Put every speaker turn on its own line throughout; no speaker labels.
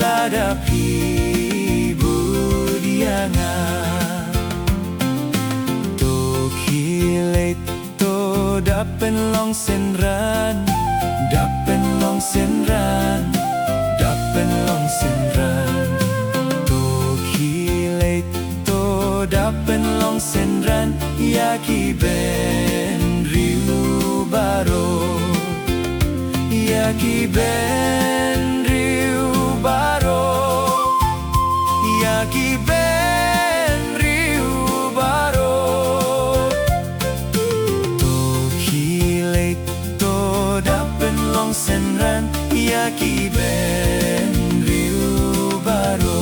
ladapi budianga to kilet to dapen long senran dapen long senran dapen long senran to kilet to dapen long senran yaki ben riu baro yaki ben riu baro yaki ben riu baro to kilet to dapen long senran yaki ben riu baro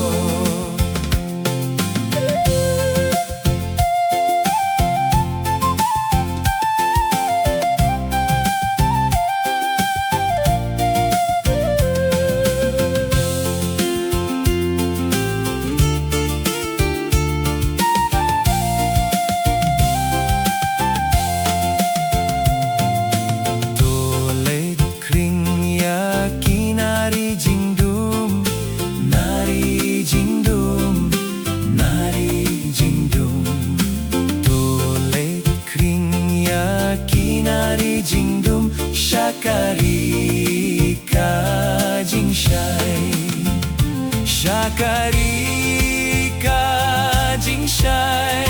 jingdum syakari kajing syai syakari kajing syai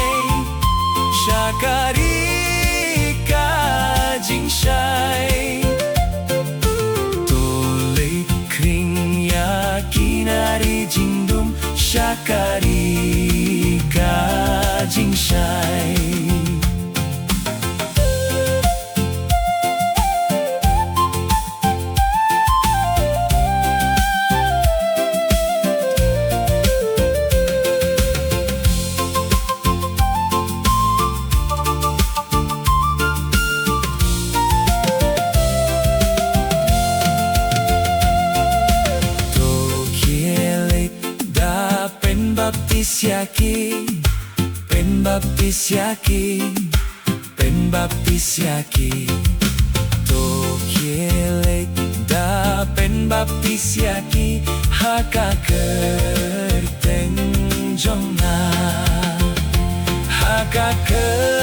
syakari kajing syai tolek kring yakinari jingdum syakari kajing syai Yaki, pen baptis yaki, pen baptis yaki. To kielek da pen baptis yaki, haka kerteng jongna, haka kerteng